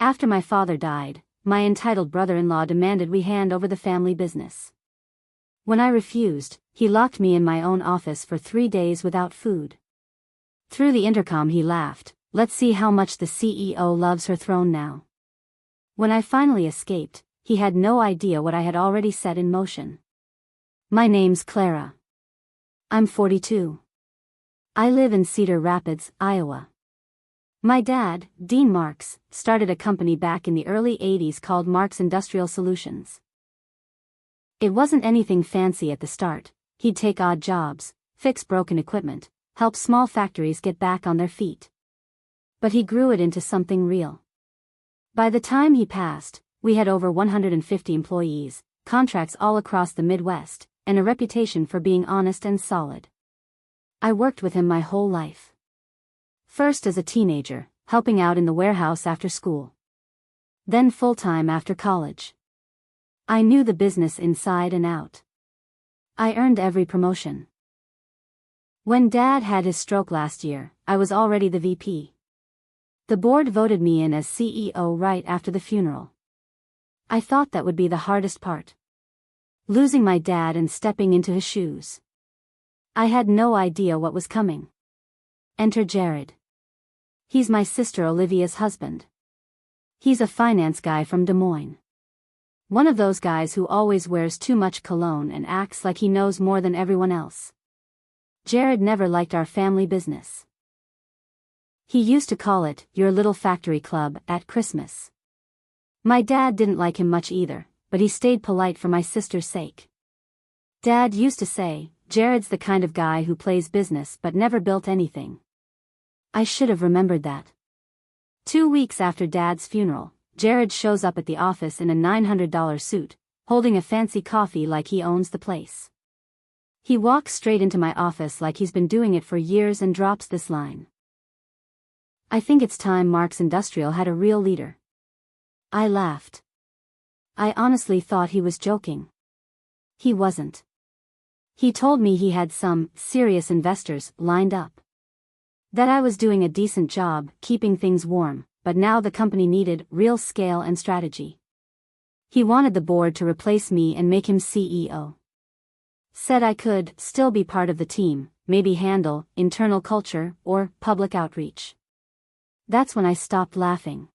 After my father died, my entitled brother-in-law demanded we hand over the family business. When I refused, he locked me in my own office for 3 days without food. Through the intercom he laughed, "Let's see how much the CEO loves her throne now." When I finally escaped, he had no idea what I had already set in motion. My name's Clara. I'm 42. I live in Cedar Rapids, Iowa. My dad, Dean Markx, started a company back in the early 80s called Markx Industrial Solutions. It wasn't anything fancy at the start. He'd take odd jobs, fix broken equipment, help small factories get back on their feet. But he grew it into something real. By the time he passed, we had over 150 employees, contracts all across the Midwest, and a reputation for being honest and solid. I worked with him my whole life. First as a teenager, helping out in the warehouse after school. Then full-time after college. I knew the business inside and out. I earned every promotion. When Dad had his stroke last year, I was already the VP. The board voted me in as CEO right after the funeral. I thought that would be the hardest part. Losing my dad and stepping into his shoes. I had no idea what was coming. Enter Jared. He's my sister Olivia's husband. He's a finance guy from Des Moines. One of those guys who always wears too much cologne and acts like he knows more than everyone else. Jared never liked our family business. He used to call it, "your little factory club," at Christmas. My dad didn't like him much either, but he stayed polite for my sister's sake. Dad used to say, "Jared's the kind of guy who plays business but never built anything." I should have remembered that. 2 weeks after Dad's funeral, Jared shows up at the office in a $900 suit, holding a fancy coffee like he owns the place. He walks straight into my office like he's been doing it for years and drops this line. "I think it's time Markx Industrial had a real leader." I laughed. I honestly thought he was joking. He wasn't. He told me he had some serious investors lined up. That I was doing a decent job keeping things warm, but now the company needed real scale and strategy. He wanted the board to replace me and make him CEO. Said I could still be part of the team, maybe handle internal culture or public outreach. That's when I stopped laughing.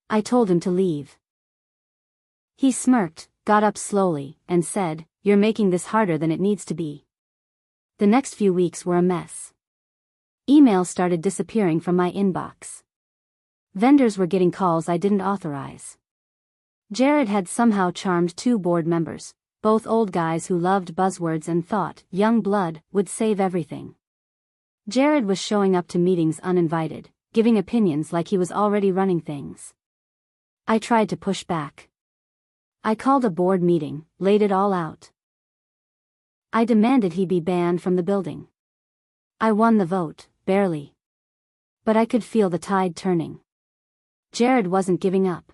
I told him to leave. He smirked, got up slowly, and said, "You're making this harder than it needs to be." The next few weeks were a mess. Emails started disappearing from my inbox. Vendors were getting calls I didn't authorize. Jared had somehow charmed 2 board members, both old guys who loved buzzwords and thought young blood would save everything. Jared was showing up to meetings uninvited, giving opinions like he was already running things. I tried to push back. I called a board meeting, laid it all out. I demanded he be banned from the building. I won the vote, barely. But I could feel the tide turning. Jared wasn't giving up.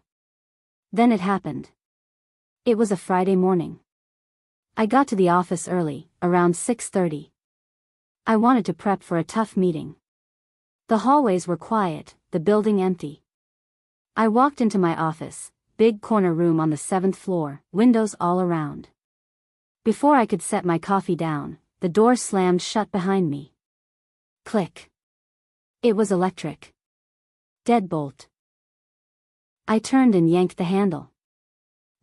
Then it happened. It was a Friday morning. I got to the office early, around 6:30. I wanted to prep for a tough meeting. The hallways were quiet, the building empty. I walked into my office, big corner room on the 7th floor, windows all around. Before I could set my coffee down, the door slammed shut behind me. Click. It was electric. Deadbolt. I turned and yanked the handle.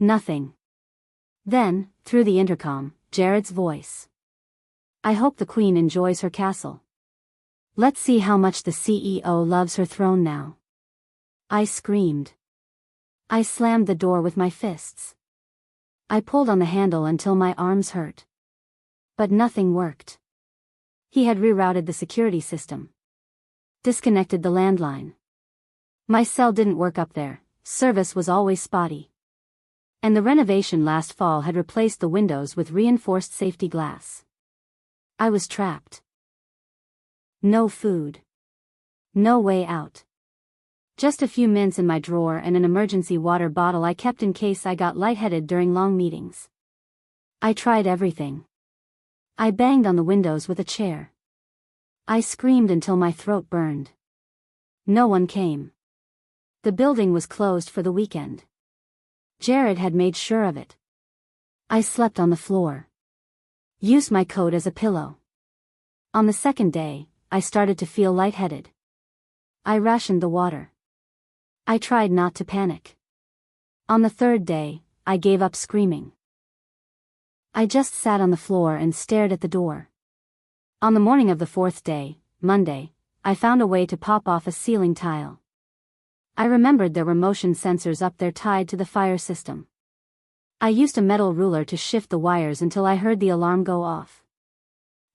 Nothing. Then, through the intercom, Jared's voice. "I hope the Queen enjoys her castle. Let's see how much the CEO loves her throne now." I screamed. I slammed the door with my fists. I pulled on the handle until my arms hurt. But nothing worked. He had rerouted the security system. Disconnected the landline. My cell didn't work up there, service was always spotty. And the renovation last fall had replaced the windows with reinforced safety glass. I was trapped. No food. No way out. Just a few mints in my drawer and an emergency water bottle I kept in case I got lightheaded during long meetings. I tried everything. I banged on the windows with a chair. I screamed until my throat burned. No one came. The building was closed for the weekend. Jared had made sure of it. I slept on the floor. Used my coat as a pillow. On the second day, I started to feel lightheaded. I rationed the water. I tried not to panic. On the third day, I gave up screaming. I just sat on the floor and stared at the door. On the morning of the fourth day, Monday, I found a way to pop off a ceiling tile. I remembered there were motion sensors up there tied to the fire system. I used a metal ruler to shift the wires until I heard the alarm go off.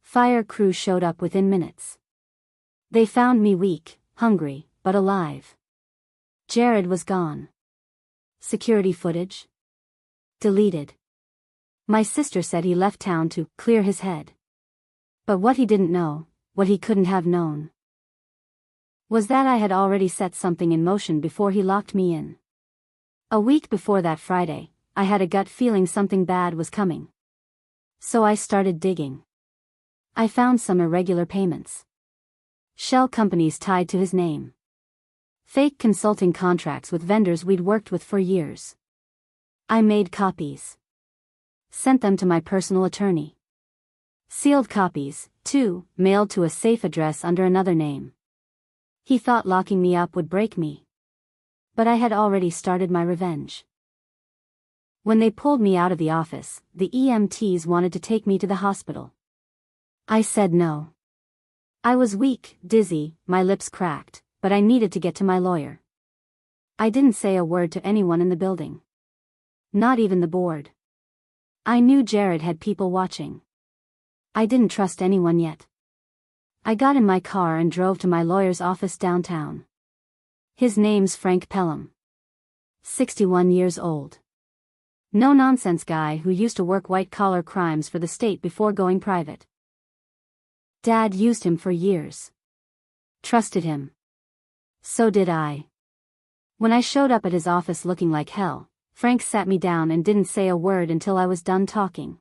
Fire crew showed up within minutes. They found me weak, hungry, but alive. Jared was gone. Security footage? Deleted. My sister said he left town to clear his head. But what he didn't know, what he couldn't have known, was that I had already set something in motion before he locked me in. A week before that Friday, I had a gut feeling something bad was coming. So I started digging. I found some irregular payments. Shell companies tied to his name. Fake consulting contracts with vendors we'd worked with for years. I made copies. Sent them to my personal attorney. Sealed copies, too, mailed to a safe address under another name. He thought locking me up would break me. But I had already started my revenge. When they pulled me out of the office, the EMTs wanted to take me to the hospital. I said no. I was weak, dizzy, my lips cracked, but I needed to get to my lawyer. I didn't say a word to anyone in the building. Not even the board. I knew Jared had people watching. I didn't trust anyone yet. I got in my car and drove to my lawyer's office downtown. His name's Frank Pelham. 61 years old. No-nonsense guy who used to work white-collar crimes for the state before going private. Dad used him for years. Trusted him. So did I. When I showed up at his office looking like hell, Frank sat me down and didn't say a word until I was done talking.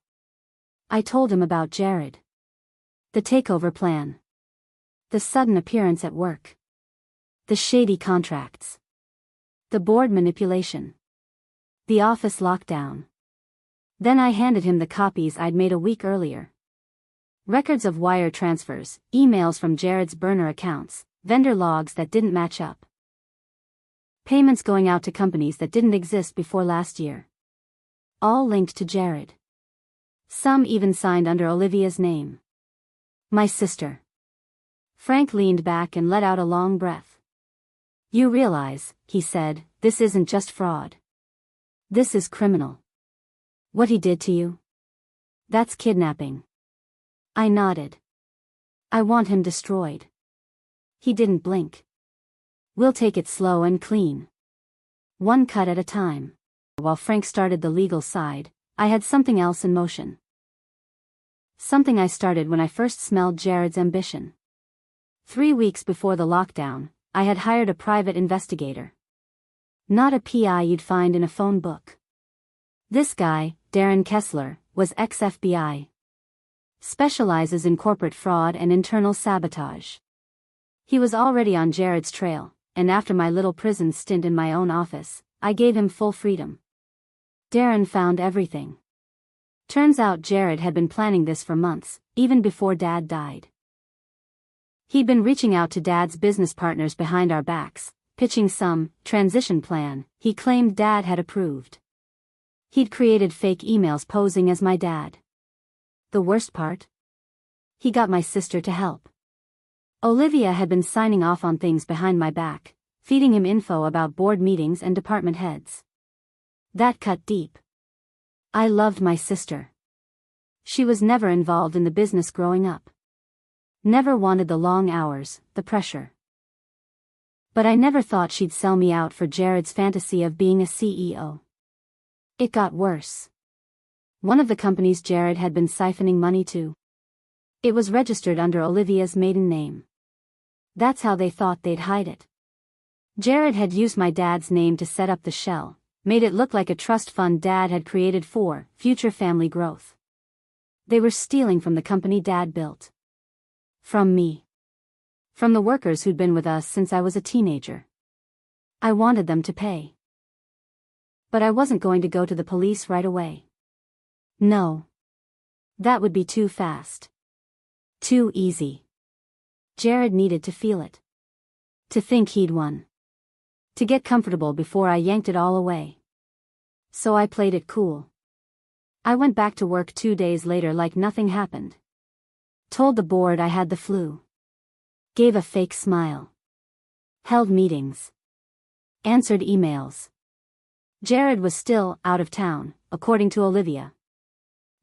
I told him about Jared. The takeover plan. The sudden appearance at work. The shady contracts. The board manipulation. The office lockdown. Then I handed him the copies I'd made a week earlier. Records of wire transfers, emails from Jared's burner accounts, vendor logs that didn't match up. Payments going out to companies that didn't exist before last year. All linked to Jared. Some even signed under Olivia's name. My sister. Frank leaned back and let out a long breath. You realize, he said, this isn't just fraud. This is criminal. What he did to you? That's kidnapping. I nodded. I want him destroyed. He didn't blink. We'll take it slow and clean. One cut at a time. While Frank started the legal side, I had something else in motion. Something I started when I first smelled Jared's ambition. 3 weeks before the lockdown, I had hired a private investigator. Not a PI you'd find in a phone book. This guy, Darren Kessler, was ex-FBI. Specializes in corporate fraud and internal sabotage. He was already on Jared's trail, and after my little prison stint in my own office, I gave him full freedom. Darren found everything. Turns out Jared had been planning this for months, even before Dad died. He'd been reaching out to Dad's business partners behind our backs, pitching some transition plan he claimed Dad had approved. He'd created fake emails posing as my dad. The worst part? He got my sister to help. Olivia had been signing off on things behind my back, feeding him info about board meetings and department heads. That cut deep. I loved my sister. She was never involved in the business growing up. Never wanted the long hours, the pressure. But I never thought she'd sell me out for Jared's fantasy of being a CEO. It got worse. One of the companies Jared had been siphoning money to. It was registered under Olivia's maiden name. That's how they thought they'd hide it. Jared had used my dad's name to set up the shell, made it look like a trust fund Dad had created for future family growth. They were stealing from the company Dad built. From me. From the workers who'd been with us since I was a teenager. I wanted them to pay. But I wasn't going to go to the police right away. No. That would be too fast. Too easy. Jared needed to feel it. To think he'd won. To get comfortable before I yanked it all away. So I played it cool. I went back to work 2 days later like nothing happened. Told the board I had the flu. Gave a fake smile. Held meetings. Answered emails. Jared was still out of town, according to Olivia.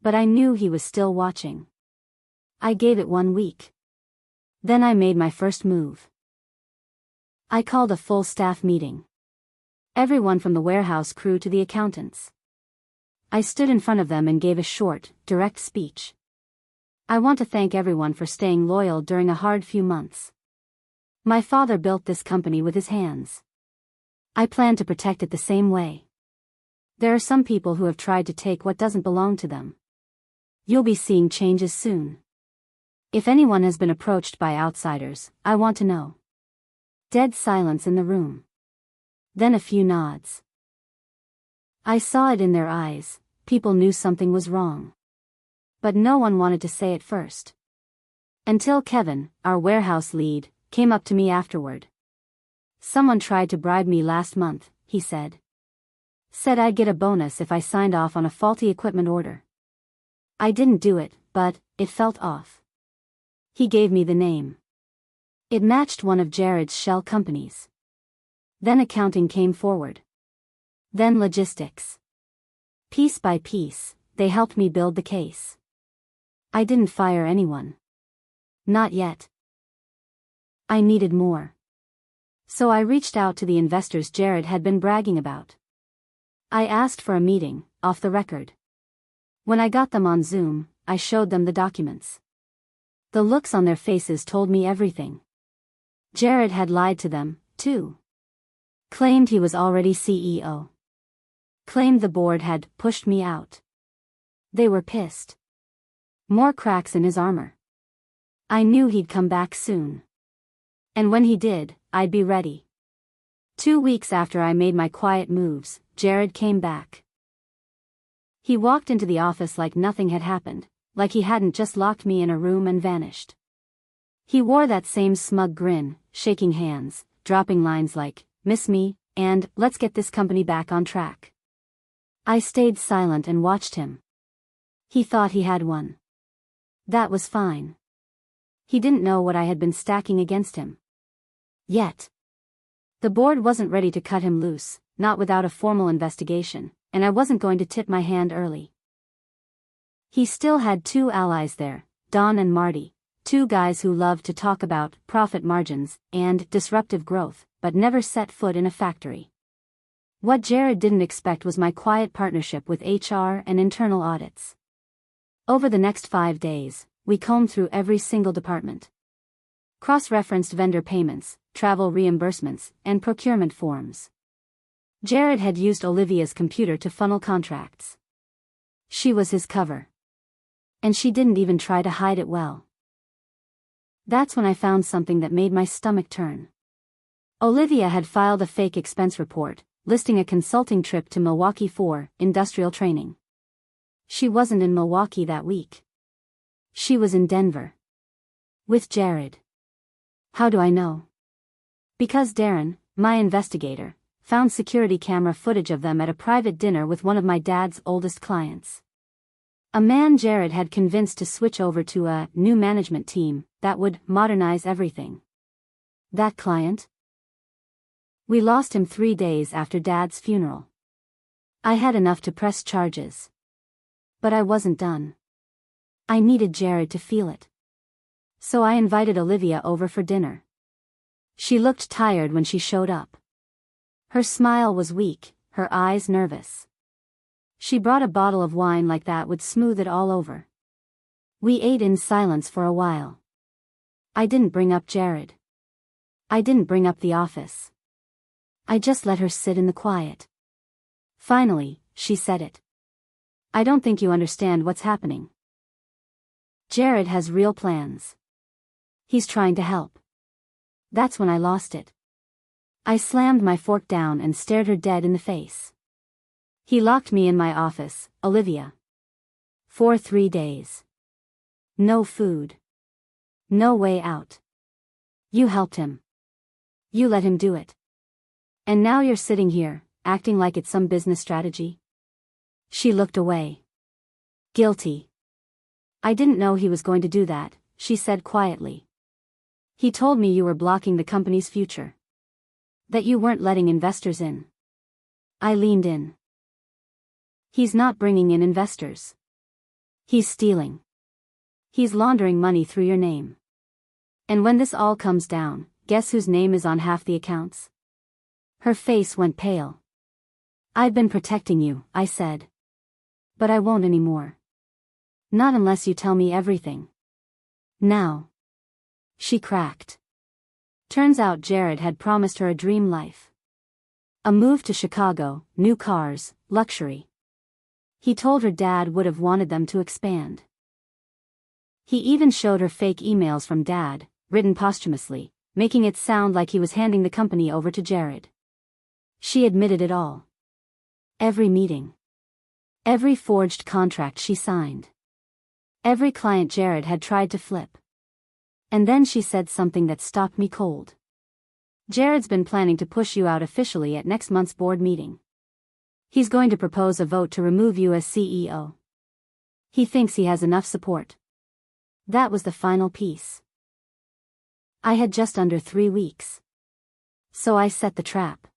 But I knew he was still watching. I gave it 1 week. Then I made my first move. I called a full staff meeting. Everyone from the warehouse crew to the accountants. I stood in front of them and gave a short, direct speech. I want to thank everyone for staying loyal during a hard few months. My father built this company with his hands. I plan to protect it the same way. There are some people who have tried to take what doesn't belong to them. You'll be seeing changes soon. If anyone has been approached by outsiders, I want to know. Dead silence in the room. Then a few nods. I saw it in their eyes, people knew something was wrong. But no one wanted to say it first. Until Kevin, our warehouse lead, came up to me afterward. Someone tried to bribe me last month, he said. Said I'd get a bonus if I signed off on a faulty equipment order. I didn't do it, but it felt off. He gave me the name. It matched one of Jared's shell companies. Then accounting came forward. Then logistics. Piece by piece, they helped me build the case. I didn't fire anyone. Not yet. I needed more. So I reached out to the investors Jared had been bragging about. I asked for a meeting, off the record. When I got them on Zoom, I showed them the documents. The looks on their faces told me everything. Jared had lied to them, too. Claimed he was already CEO. Claimed the board had pushed me out. They were pissed. More cracks in his armor. I knew he'd come back soon. And when he did, I'd be ready. 2 weeks after I made my quiet moves, Jared came back. He walked into the office like nothing had happened, like he hadn't just locked me in a room and vanished. He wore that same smug grin, shaking hands, dropping lines like, "Miss me," and "Let's get this company back on track." I stayed silent and watched him. He thought he had won. That was fine. He didn't know what I had been stacking against him. Yet. The board wasn't ready to cut him loose, not without a formal investigation, and I wasn't going to tip my hand early. He still had 2 allies there, Don and Marty, 2 guys who loved to talk about profit margins and disruptive growth, but never set foot in a factory. What Jared didn't expect was my quiet partnership with HR and internal audits. Over the next 5 days, we combed through every single department. Cross-referenced vendor payments, travel reimbursements, and procurement forms. Jared had used Olivia's computer to funnel contracts. She was his cover. And she didn't even try to hide it well. That's when I found something that made my stomach turn. Olivia had filed a fake expense report, listing a consulting trip to Milwaukee for industrial training. She wasn't in Milwaukee that week. She was in Denver. With Jared. How do I know? Because Darren, my investigator, found security camera footage of them at a private dinner with one of my dad's oldest clients. A man Jared had convinced to switch over to a new management team that would modernize everything. That client? We lost him 3 days after Dad's funeral. I had enough to press charges. But I wasn't done. I needed Jared to feel it. So I invited Olivia over for dinner. She looked tired when she showed up. Her smile was weak, her eyes nervous. She brought a bottle of wine like that would smooth it all over. We ate in silence for a while. I didn't bring up Jared. I didn't bring up the office. I just let her sit in the quiet. Finally, she said it. I don't think you understand what's happening. Jared has real plans. He's trying to help. That's when I lost it. I slammed my fork down and stared her dead in the face. He locked me in my office, Olivia. For 3 days. No food. No way out. You helped him. You let him do it. And now you're sitting here, acting like it's some business strategy? She looked away. Guilty. I didn't know he was going to do that, she said quietly. He told me you were blocking the company's future. That you weren't letting investors in. I leaned in. He's not bringing in investors. He's stealing. He's laundering money through your name. And when this all comes down, guess whose name is on half the accounts? Her face went pale. I've been protecting you, I said. But I won't anymore. Not unless you tell me everything. Now. She cracked. Turns out Jared had promised her a dream life. A move to Chicago, new cars, luxury. He told her dad would have wanted them to expand. He even showed her fake emails from dad, written posthumously, making it sound like he was handing the company over to Jared. She admitted it all. Every meeting. Every forged contract she signed. Every client Jared had tried to flip. And then she said something that stopped me cold. Jared's been planning to push you out officially at next month's board meeting. He's going to propose a vote to remove you as CEO. He thinks he has enough support. That was the final piece. I had just under 3 weeks. So I set the trap.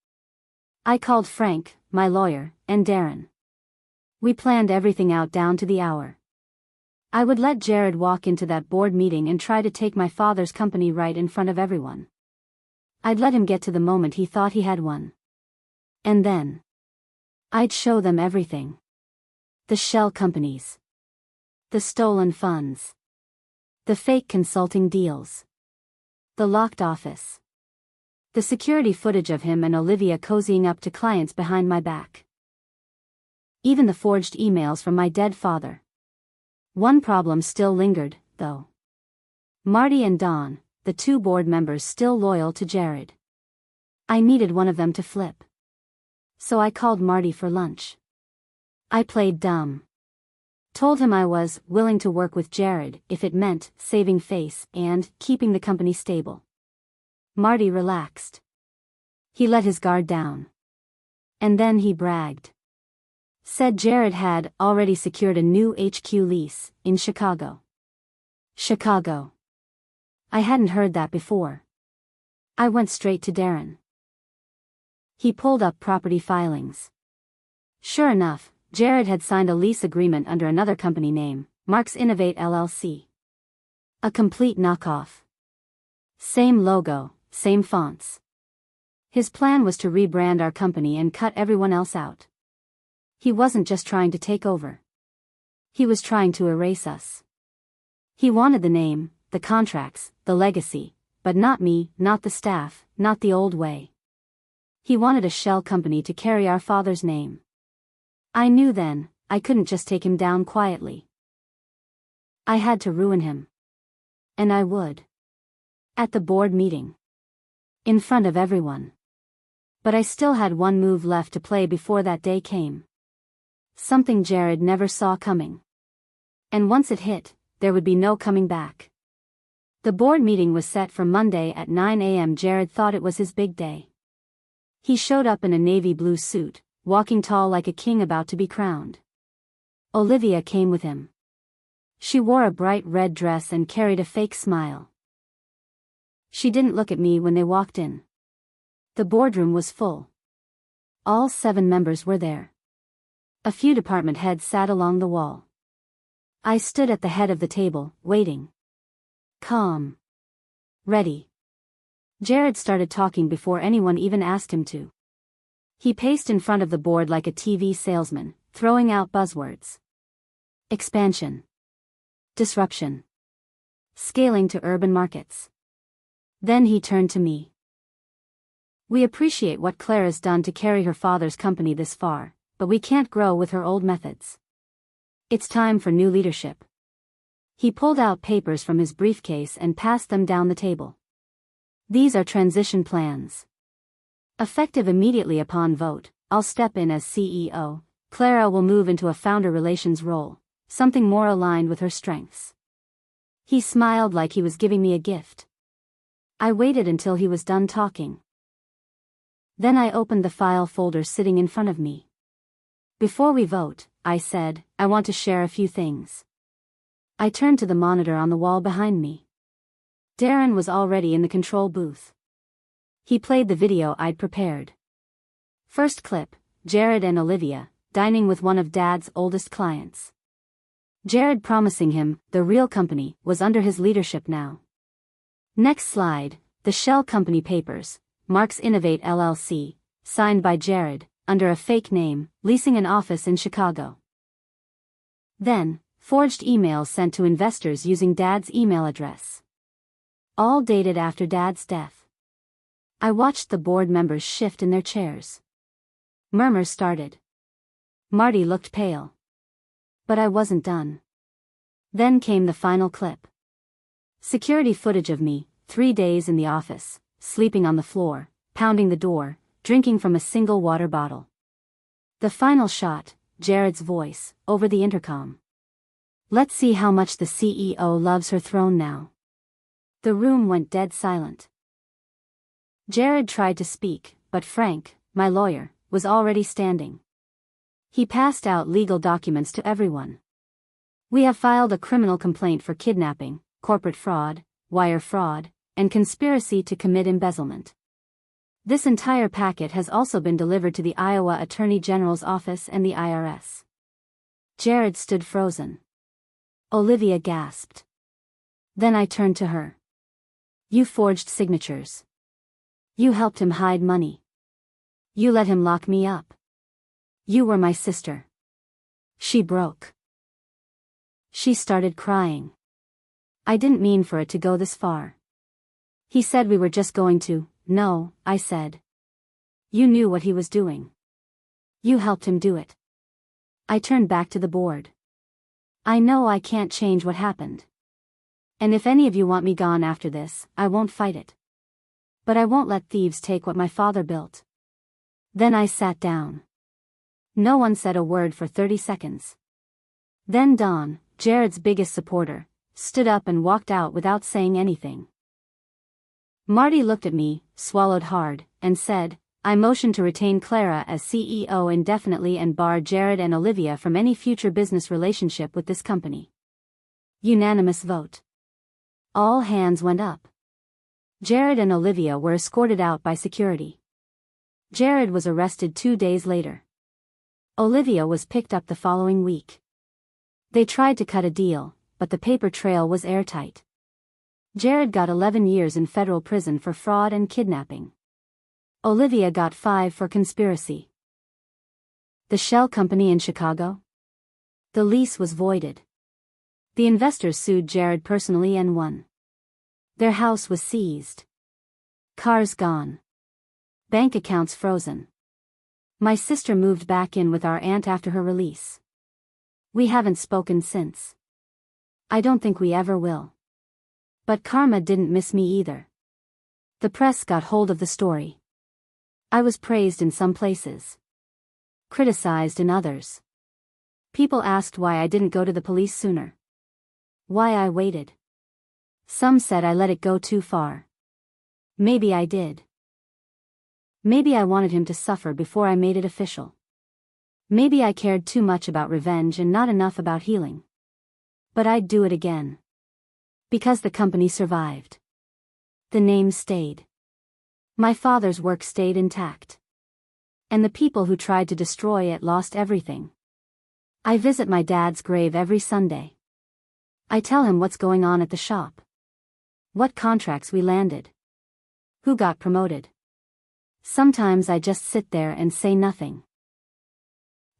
I called Frank, my lawyer, and Darren. We planned everything out down to the hour. I would let Jared walk into that board meeting and try to take my father's company right in front of everyone. I'd let him get to the moment he thought he had won. And then I'd show them everything. The shell companies. The stolen funds. The fake consulting deals. The locked office. The security footage of him and Olivia cozying up to clients behind my back. Even the forged emails from my dead father. One problem still lingered, though. Marty and Dawn, the 2 board members still loyal to Jared. I needed one of them to flip. So I called Marty for lunch. I played dumb. Told him I was willing to work with Jared if it meant saving face and keeping the company stable. Marty relaxed. He let his guard down. And then he bragged. Said Jared had already secured a new HQ lease in Chicago. Chicago. I hadn't heard that before. I went straight to Darren. He pulled up property filings. Sure enough, Jared had signed a lease agreement under another company name, Markx Innovate LLC. A complete knockoff. Same logo, same fonts. His plan was to rebrand our company and cut everyone else out. He wasn't just trying to take over. He was trying to erase us. He wanted the name, the contracts, the legacy, but not me, not the staff, not the old way. He wanted a shell company to carry our father's name. I knew then, I couldn't just take him down quietly. I had to ruin him. And I would. At the board meeting. In front of everyone. But I still had one move left to play before that day came. Something Jared never saw coming. And once it hit, there would be no coming back. The board meeting was set for Monday at 9 a.m. Jared thought it was his big day. He showed up in a navy blue suit, walking tall like a king about to be crowned. Olivia came with him. She wore a bright red dress and carried a fake smile. She didn't look at me when they walked in. The boardroom was full. All 7 members were there. A few department heads sat along the wall. I stood at the head of the table, waiting. Calm. Ready. Jared started talking before anyone even asked him to. He paced in front of the board like a TV salesman, throwing out buzzwords. Expansion. Disruption. Scaling to urban markets. Then he turned to me. We appreciate what Clara's done to carry her father's company this far, but we can't grow with her old methods. It's time for new leadership. He pulled out papers from his briefcase and passed them down the table. These are transition plans. Effective immediately upon vote, I'll step in as CEO. Clara will move into a founder relations role, something more aligned with her strengths. He smiled like he was giving me a gift. I waited until he was done talking. Then I opened the file folder sitting in front of me. Before we vote, I said, I want to share a few things. I turned to the monitor on the wall behind me. Darren was already in the control booth. He played the video I'd prepared. First clip, Jared and Olivia, dining with one of Dad's oldest clients. Jared promising him, the real company, was under his leadership now. Next slide, the shell company papers, Markx Innovate LLC, signed by Jared, under a fake name, leasing an office in Chicago. Then, forged emails sent to investors using Dad's email address. All dated after Dad's death. I watched the board members shift in their chairs. Murmurs started. Marty looked pale. But I wasn't done. Then came the final clip. Security footage of me, 3 days in the office, sleeping on the floor, pounding the door, drinking from a single water bottle. The final shot, Jared's voice, over the intercom. Let's see how much the CEO loves her throne now. The room went dead silent. Jared tried to speak, but Frank, my lawyer, was already standing. He passed out legal documents to everyone. We have filed a criminal complaint for kidnapping, corporate fraud, wire fraud, and conspiracy to commit embezzlement. This entire packet has also been delivered to the Iowa Attorney General's office and the IRS. Jared stood frozen. Olivia gasped. Then I turned to her. You forged signatures. You helped him hide money. You let him lock me up. You were my sister. She broke. She started crying. I didn't mean for it to go this far. He said we were just going to. No, I said. You knew what he was doing. You helped him do it. I turned back to the board. I know I can't change what happened. And if any of you want me gone after this, I won't fight it. But I won't let thieves take what my father built. Then I sat down. No one said a word for 30 seconds. Then Don, Jared's biggest supporter, stood up and walked out without saying anything. Marty looked at me, swallowed hard, and said, I motion to retain Clara as CEO indefinitely and bar Jared and Olivia from any future business relationship with this company. Unanimous vote. All hands went up. Jared and Olivia were escorted out by security. Jared was arrested 2 days later. Olivia was picked up the following week. They tried to cut a deal, but the paper trail was airtight. Jared got 11 years in federal prison for fraud and kidnapping. Olivia got 5 for conspiracy. The shell company in Chicago? The lease was voided. The investors sued Jared personally and won. Their house was seized. Cars gone. Bank accounts frozen. My sister moved back in with our aunt after her release. We haven't spoken since. I don't think we ever will. But karma didn't miss me either. The press got hold of the story. I was praised in some places. Criticized in others. People asked why I didn't go to the police sooner. Why I waited. Some said I let it go too far. Maybe I did. Maybe I wanted him to suffer before I made it official. Maybe I cared too much about revenge and not enough about healing. But I'd do it again. Because the company survived. The name stayed. My father's work stayed intact. And the people who tried to destroy it lost everything. I visit my dad's grave every Sunday. I tell him what's going on at the shop. What contracts we landed. Who got promoted. Sometimes I just sit there and say nothing.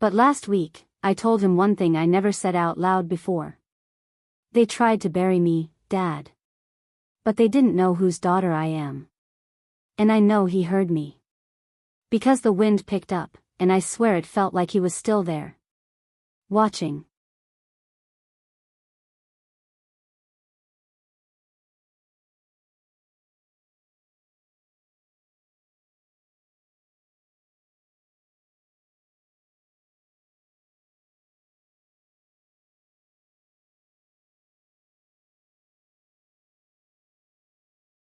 But last week, I told him one thing I never said out loud before. They tried to bury me, Dad. But they didn't know whose daughter I am. And I know he heard me. Because the wind picked up, and I swear it felt like he was still there. Watching.